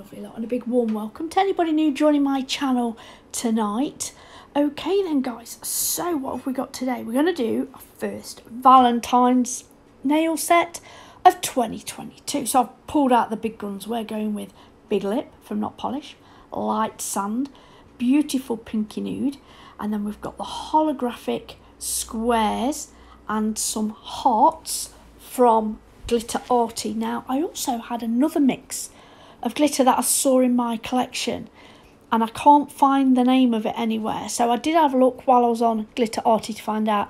lovely lot, and a big warm welcome to anybody new joining my channel tonight. Okay then guys, so what have we got today? We're going to do our first Valentine's nail set of 2022. So I've pulled out the big guns. We're going with Big Lip from Notpolish, Light Sand, beautiful pinky nude, and then we've got the holographic squares and some hearts from Glitterarty. Now I also had another mix of glitter that I saw in my collection and I can't find the name of it anywhere, so I did have a look while I was on Glitterarty to find out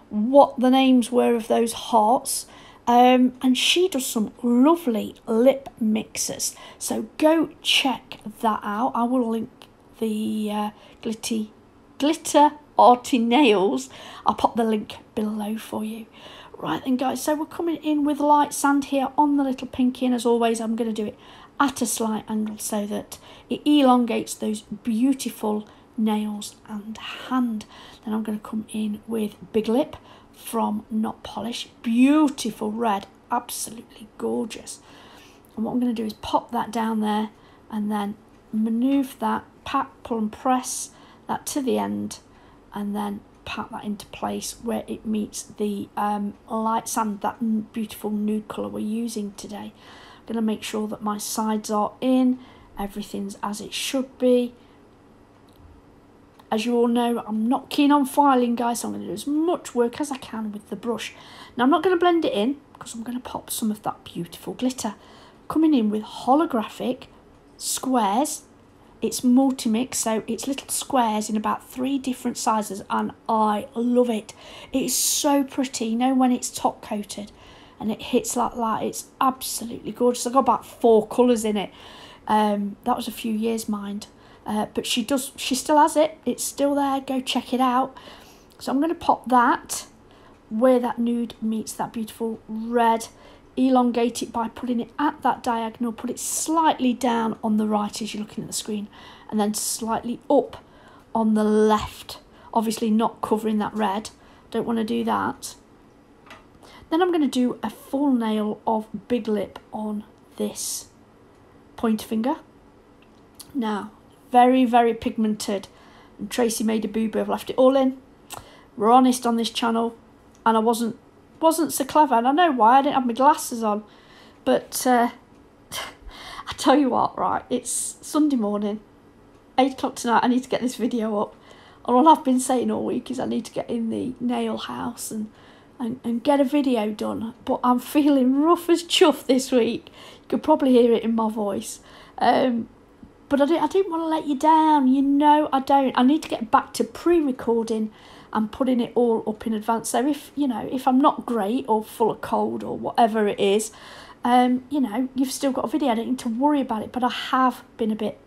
what the names were of those hearts, and she does some lovely lip mixes, so go check that out. I will link the Glitterarty nails, I'll pop the link below for you. Right then guys, so we're coming in with light sand here on the little pinky, and as always I'm going to do it at a slight angle so that it elongates those beautiful nails and hand. Then I'm going to come in with Big Lip from Notpolish, beautiful red, absolutely gorgeous. And what I'm going to do is pop that down there and then manoeuvre that, pat, pull and press that to the end, and then pat that into place where it meets the light sand, that beautiful nude colour we're using today. I'm going to make sure that my sides are in, everything's as it should be. As you all know, I'm not keen on filing, guys, so I'm going to do as much work as I can with the brush. Now I'm not going to blend it in because I'm going to pop some of that beautiful glitter. Coming in with holographic squares. It's multi-mix, so it's little squares in about 3 different sizes, and I love it. It is so pretty, you know, when it's top coated and it hits like that. It's absolutely gorgeous. I've got about 4 colours in it. That was a few years, mind. But she still has it. It's still there. Go check it out. So I'm going to pop that where that nude meets that beautiful red. Elongate it by putting it at that diagonal, put it slightly down on the right as you're looking at the screen, and then slightly up on the left, obviously not covering that red, don't want to do that. Then I'm going to do a full nail of Big Lip on this pointer finger. Now very, very pigmented, and Tracy made a boo-boo. I've left it all in. We're honest on this channel, and I wasn't so clever, and I know why. I didn't have my glasses on, but I tell you what, right, it's Sunday morning, 8 o'clock tonight. I need to get this video up, and all I've been saying all week is I need to get in the nail house and get a video done, but I'm feeling rough as chuff this week. You could probably hear it in my voice, but I didn't want to let you down, you know. I don't. I need to get back to pre-recording and putting it all up in advance. So if, you know, if I'm not great or full of cold or whatever it is, you know, you've still got a video. I don't need to worry about it, but I have been a bit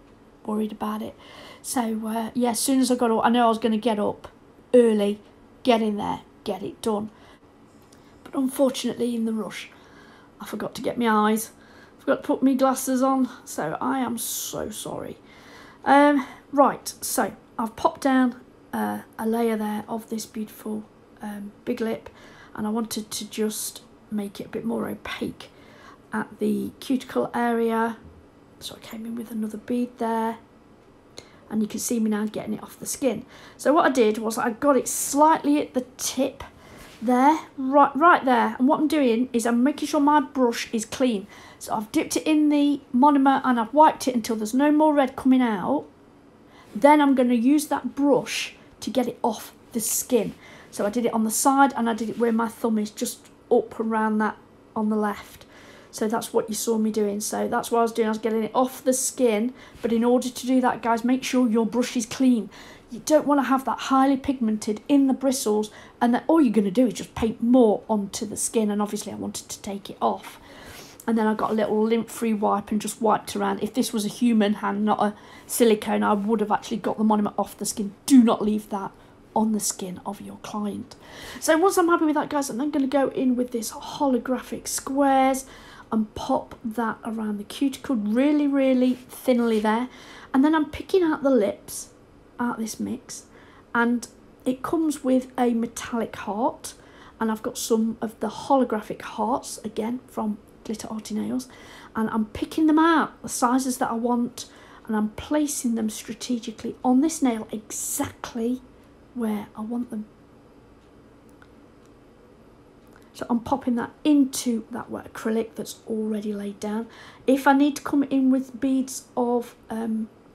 worried about it. So yeah, as soon as I got up, I know I was going to get up early, get in there, get it done. But unfortunately, in the rush, I forgot to get my eyes. I forgot to put my glasses on, so I am so sorry. Right, so I've popped down a layer there of this beautiful Big Lip, and I wanted to just make it a bit more opaque at the cuticle area, so I came in with another bead there, and you can see me now getting it off the skin. So what I did was I got it slightly at the tip there, right there, and what I'm doing is I'm making sure my brush is clean. So I've dipped it in the monomer and I've wiped it until there's no more red coming out. Then I'm going to use that brush to get it off the skin. So I did it on the side, and I did it where my thumb is, just up around that on the left. So that's what you saw me doing. So that's what I was doing. I was getting it off the skin, but in order to do that, guys, make sure your brush is clean. You don't want to have that highly pigmented in the bristles, and then all you're going to do is just paint more onto the skin, and obviously I wanted to take it off. And then I got a little lint-free wipe and just wiped around. If this was a human hand, not a silicone, I would have actually got the monomer off the skin. Do not leave that on the skin of your client. So once I'm happy with that, guys, I'm then going to go in with this holographic squares and pop that around the cuticle really, really thinly there. And then I'm picking out the lips out this mix, and it comes with a metallic heart, and I've got some of the holographic hearts again from Glitterarty nails, and I'm picking them out, the sizes that I want, and I'm placing them strategically on this nail exactly where I want them. So I'm popping that into that wet acrylic that's already laid down. If I need to come in with beads of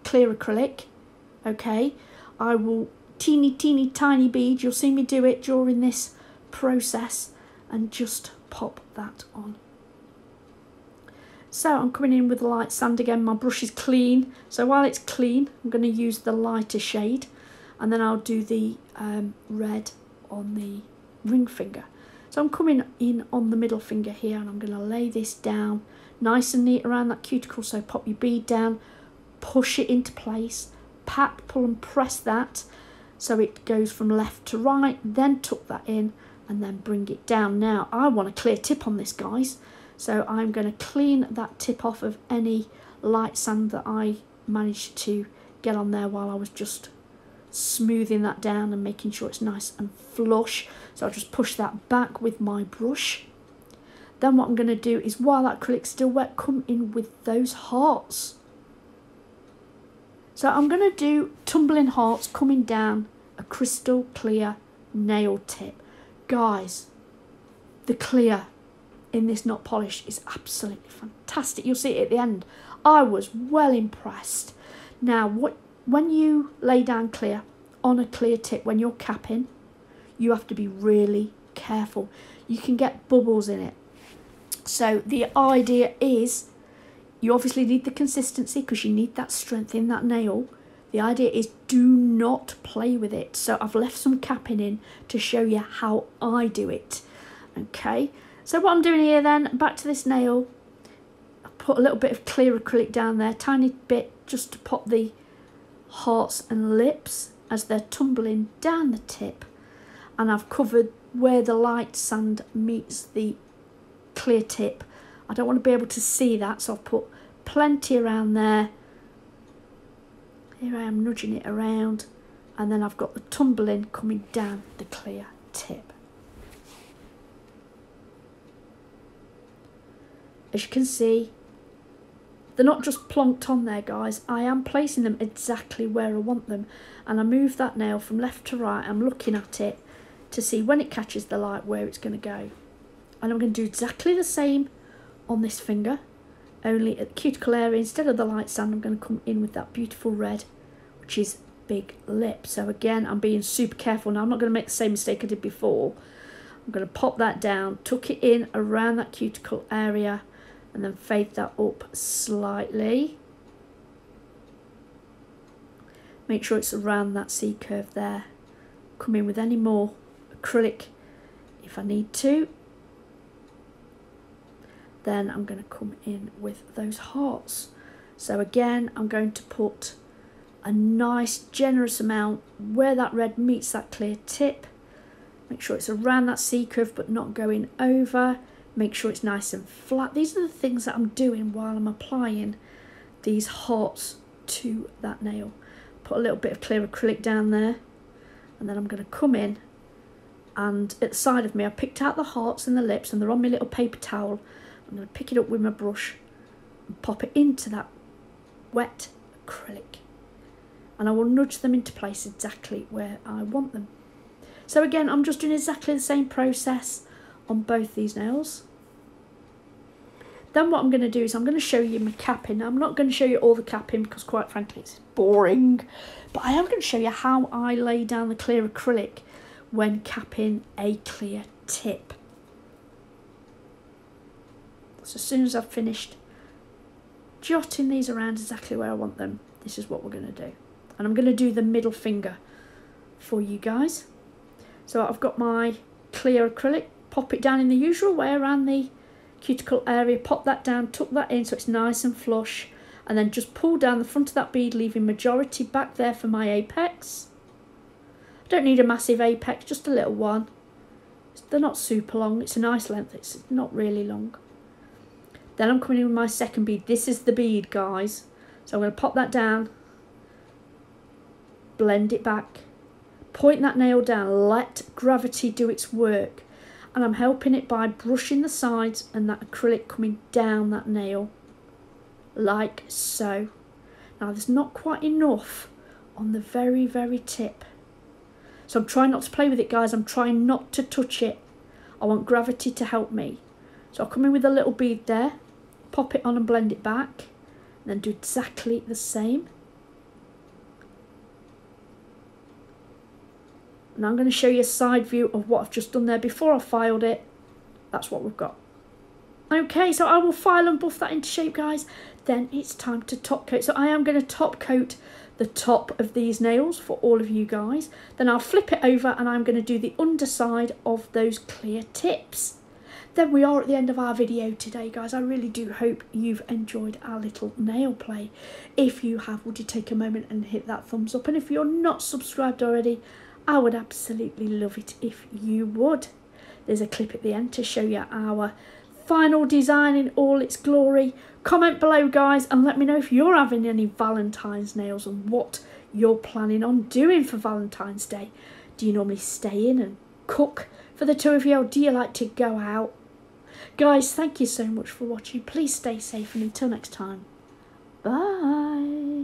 clear acrylic, okay, I will teeny tiny bead, you'll see me do it during this process, and just pop that on. So I'm coming in with the light sand again. My brush is clean, so while it's clean I'm going to use the lighter shade, and then I'll do the red on the ring finger. So I'm coming in on the middle finger here, and I'm going to lay this down nice and neat around that cuticle. So pop your bead down, push it into place, pat, pull and press that so it goes from left to right, then tuck that in and then bring it down. Now I want a clear tip on this, guys, so I'm going to clean that tip off of any light sand that I managed to get on there while I was just smoothing that down and making sure it's nice and flush. So I'll just push that back with my brush. Then what I'm going to do is, while that acrylic's still wet, come in with those hearts. So I'm going to do tumbling hearts coming down a crystal clear nail tip. Guys, the clear in this Notpolish is absolutely fantastic. You'll see it at the end. I was well impressed. Now, when you lay down clear on a clear tip, when you're capping, you have to be really careful. You can get bubbles in it. So the idea is, you obviously need the consistency because you need that strength in that nail. The idea is, do not play with it. So I've left some capping in to show you how I do it. Okay, so what I'm doing here then, back to this nail, I put a little bit of clear acrylic down there, tiny bit, just to pop the hearts and lips as they're tumbling down the tip. And I've covered where the light sand meets the clear tip. I don't want to be able to see that, so I've put plenty around there. Here I am nudging it around, and then I've got the tumbling coming down the clear tip. As you can see, they're not just plonked on there, guys. I am placing them exactly where I want them, and I move that nail from left to right. I'm looking at it to see when it catches the light where it's going to go. And I'm going to do exactly the same on this finger, only at the cuticle area, instead of the light sand, I'm going to come in with that beautiful red, which is big lip. So again, I'm being super careful now. I'm not going to make the same mistake I did before. I'm going to pop that down, tuck it in around that cuticle area, and then fade that up slightly. Make sure it's around that C curve there. Come in with any more acrylic if I need to. Then I'm going to come in with those hearts. So again, I'm going to put a nice generous amount where that red meets that clear tip. Make sure it's around that C curve but not going over. Make sure it's nice and flat. These are the things that I'm doing while I'm applying these hearts to that nail. Put a little bit of clear acrylic down there, and then I'm going to come in, and at the side of me I picked out the hearts and the lips, and they're on my little paper towel. I'm going to pick it up with my brush and pop it into that wet acrylic, and I will nudge them into place exactly where I want them. So again, I'm just doing exactly the same process on both these nails. Then what I'm going to do is I'm going to show you my capping. I'm not going to show you all the capping because quite frankly it's boring, but I am going to show you how I lay down the clear acrylic when capping a clear tip. So as soon as I've finished jotting these around exactly where I want them, this is what we're going to do. And I'm going to do the middle finger for you guys. So I've got my clear acrylic, pop it down in the usual way around the cuticle area, pop that down, tuck that in so it's nice and flush, and then just pull down the front of that bead, leaving majority back there for my apex. I don't need a massive apex, just a little one. They're not super long, it's a nice length, it's not really long. Then I'm coming in with my second bead. This is the bead, guys. So I'm going to pop that down, blend it back, point that nail down, let gravity do its work. And I'm helping it by brushing the sides and that acrylic coming down that nail. like so. Now there's not quite enough on the very, very tip. So I'm trying not to play with it, guys. I'm trying not to touch it. I want gravity to help me. So I'll come in with a little bead there, pop it on and blend it back, and then do exactly the same. And I'm going to show you a side view of what I've just done there before I filed it. That's what we've got. Okay, so I will file and buff that into shape, guys. Then it's time to top coat. So I am going to top coat the top of these nails for all of you guys. Then I'll flip it over and I'm going to do the underside of those clear tips. Then we are at the end of our video today, guys. I really do hope you've enjoyed our little nail play. If you have, would you take a moment and hit that thumbs up? And if you're not subscribed already, I would absolutely love it if you would. There's a clip at the end to show you our final design in all its glory. Comment below, guys, and let me know if you're having any Valentine's nails and what you're planning on doing for Valentine's Day. Do you normally stay in and cook for the two of you, or do you like to go out? Guys, thank you so much for watching. Please stay safe, and until next time, bye.